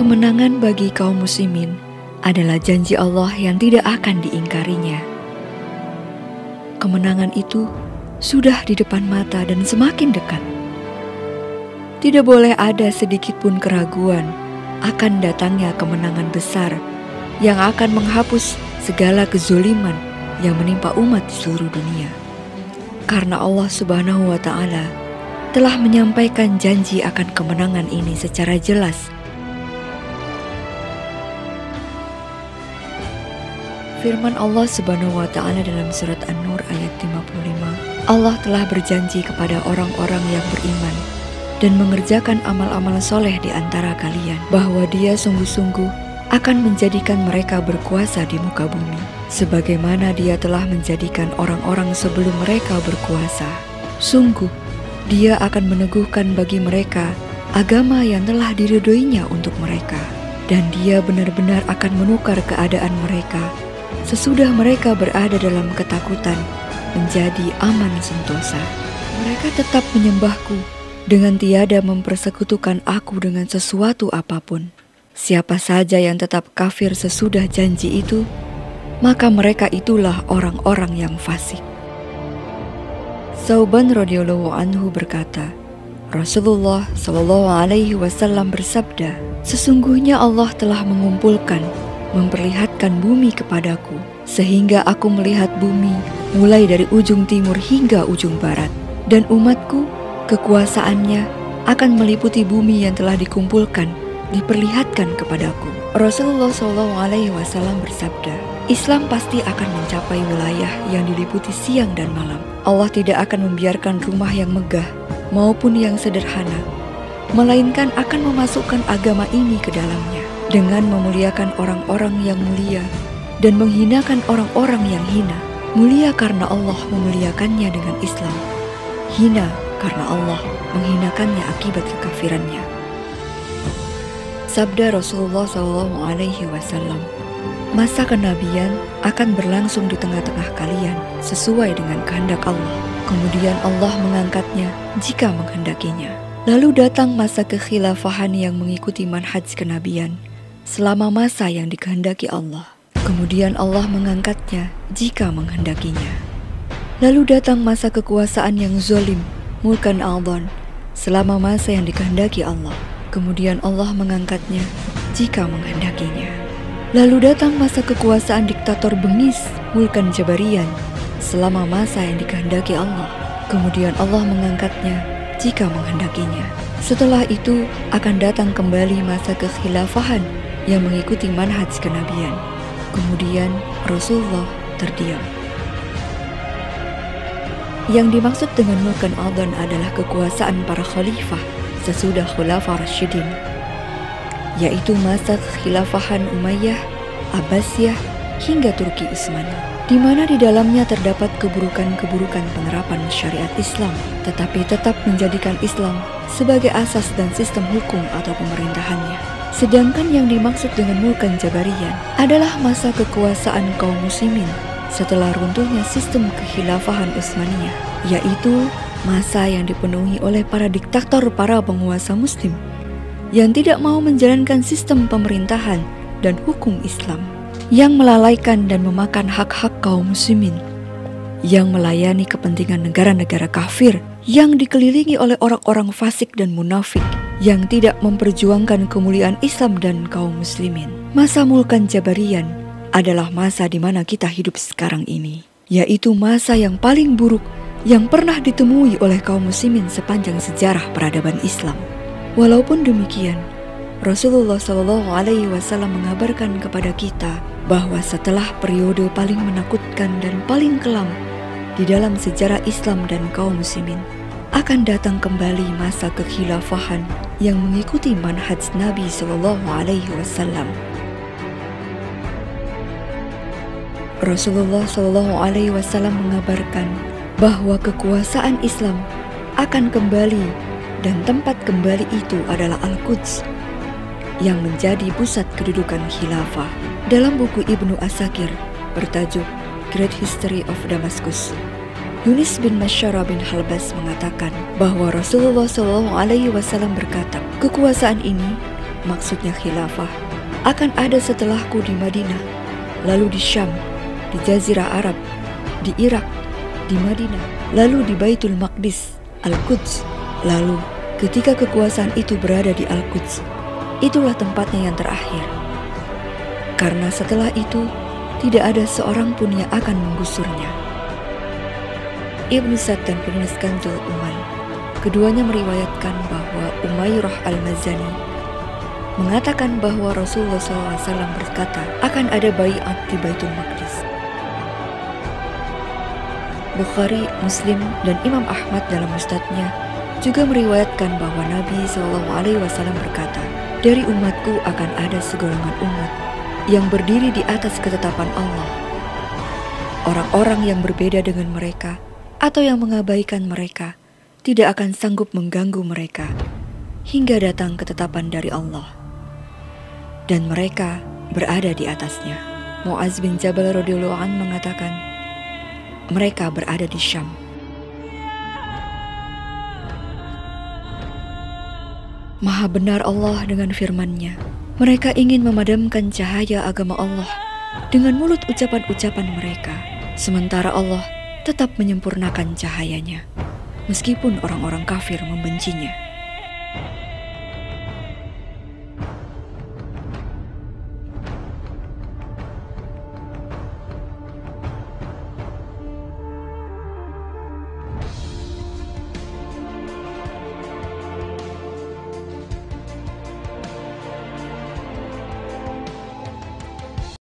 Kemenangan bagi kaum muslimin adalah janji Allah yang tidak akan diingkarinya. Kemenangan itu sudah di depan mata dan semakin dekat. Tidak boleh ada sedikit pun keraguan akan datangnya kemenangan besar yang akan menghapus segala kezoliman yang menimpa umat di seluruh dunia. Karena Allah Subhanahu wa Ta'ala telah menyampaikan janji akan kemenangan ini secara jelas. Firman Allah Subhanahu wa Ta'ala dalam surat An-Nur ayat 55, Allah telah berjanji kepada orang-orang yang beriman dan mengerjakan amal-amal soleh di antara kalian bahwa Dia sungguh-sungguh akan menjadikan mereka berkuasa di muka bumi, sebagaimana Dia telah menjadikan orang-orang sebelum mereka berkuasa. Sungguh, Dia akan meneguhkan bagi mereka agama yang telah diridhoinya untuk mereka, dan Dia benar-benar akan menukar keadaan mereka sesudah mereka berada dalam ketakutan menjadi aman sentosa. Mereka tetap menyembahku dengan tiada mempersekutukan aku dengan sesuatu apapun. Siapa saja yang tetap kafir sesudah janji itu, maka mereka itulah orang-orang yang fasik. Tsauban radhiyallahu anhu berkata, Rasulullah sallallahu alaihi wasallam bersabda, sesungguhnya Allah telah mengumpulkan, memperlihatkan bumi kepadaku, sehingga aku melihat bumi mulai dari ujung timur hingga ujung barat, dan umatku kekuasaannya akan meliputi bumi yang telah dikumpulkan, diperlihatkan kepadaku. Rasulullah SAW bersabda, Islam pasti akan mencapai wilayah yang diliputi siang dan malam. Allah tidak akan membiarkan rumah yang megah maupun yang sederhana, melainkan akan memasukkan agama ini ke dalamnya dengan memuliakan orang-orang yang mulia dan menghinakan orang-orang yang hina. Mulia karena Allah memuliakannya dengan Islam, hina karena Allah menghinakannya akibat kekafirannya. Sabda Rasulullah SAW, masa kenabian akan berlangsung di tengah-tengah kalian sesuai dengan kehendak Allah. Kemudian Allah mengangkatnya jika menghendakinya. Lalu datang masa kekhilafahan yang mengikuti manhaj kenabian selama masa yang dikehendaki Allah. Kemudian Allah mengangkatnya jika menghendakinya. Lalu datang masa kekuasaan yang zalim, mulkan a'dhan, selama masa yang dikehendaki Allah. Kemudian Allah mengangkatnya jika menghendakinya. Lalu datang masa kekuasaan diktator bengis, mulkan jabarian, selama masa yang dikehendaki Allah. Kemudian Allah mengangkatnya jika menghendakinya. Setelah itu akan datang kembali masa kekhilafahan yang mengikuti manhaj kenabian. Kemudian Rasulullah terdiam. Yang dimaksud dengan mulkan a'dhan adalah kekuasaan para khalifah sesudah Khulafa Rasyidin, yaitu masa kekhilafahan Umayyah, Abbasiyah hingga Turki Utsmani, di mana di dalamnya terdapat keburukan-keburukan penerapan syariat Islam, tetapi tetap menjadikan Islam sebagai asas dan sistem hukum atau pemerintahannya. Sedangkan yang dimaksud dengan mulkan Jabariyan adalah masa kekuasaan kaum muslimin setelah runtuhnya sistem kekhilafahan Utsmaniyah, yaitu masa yang dipenuhi oleh para diktator, para penguasa muslim yang tidak mau menjalankan sistem pemerintahan dan hukum Islam, yang melalaikan dan memakan hak-hak kaum muslimin, yang melayani kepentingan negara-negara kafir, yang dikelilingi oleh orang-orang fasik dan munafik, yang tidak memperjuangkan kemuliaan Islam dan kaum muslimin. Masa mulkan Jabariyan adalah masa di mana kita hidup sekarang ini, yaitu masa yang paling buruk yang pernah ditemui oleh kaum muslimin sepanjang sejarah peradaban Islam. Walaupun demikian, Rasulullah SAW mengabarkan kepada kita bahwa setelah periode paling menakutkan dan paling kelam di dalam sejarah Islam dan kaum muslimin, akan datang kembali masa kekhilafahan yang mengikuti manhaj Nabi SAW. Rasulullah SAW mengabarkan bahwa kekuasaan Islam akan kembali, dan tempat kembali itu adalah Al-Quds yang menjadi pusat kedudukan khilafah. Dalam buku Ibnu Asakir bertajuk Great History of Damascus, Yunis bin Masyara bin Halbas mengatakan bahwa Rasulullah SAW berkata, kekuasaan ini maksudnya khilafah, akan ada setelahku di Madinah, lalu di Syam, di Jazirah Arab, di Irak, di Madinah, lalu di Baitul Maqdis, Al-Quds. Lalu ketika kekuasaan itu berada di Al-Quds, itulah tempatnya yang terakhir. Karena setelah itu tidak ada seorang pun yang akan menggusurnya. Ibnu Sa'd dan penulis Kanzul Ummal, keduanya meriwayatkan bahwa Umairah al-Mazani mengatakan bahwa Rasulullah SAW berkata akan ada baiat di Baitul Maqdis. Bukhari, Muslim, dan Imam Ahmad dalam Musnadnya juga meriwayatkan bahwa Nabi SAW berkata, dari umatku akan ada segolongan umat yang berdiri di atas ketetapan Allah. Orang-orang yang berbeda dengan mereka atau yang mengabaikan mereka tidak akan sanggup mengganggu mereka hingga datang ketetapan dari Allah, dan mereka berada di atasnya. Mu'adz bin Jabal radhiyallahu anhu mengatakan, mereka berada di Syam. Maha benar Allah dengan firman-Nya. Mereka ingin memadamkan cahaya agama Allah dengan mulut ucapan-ucapan mereka, sementara Allah tetap menyempurnakan cahayanya, meskipun orang-orang kafir membencinya.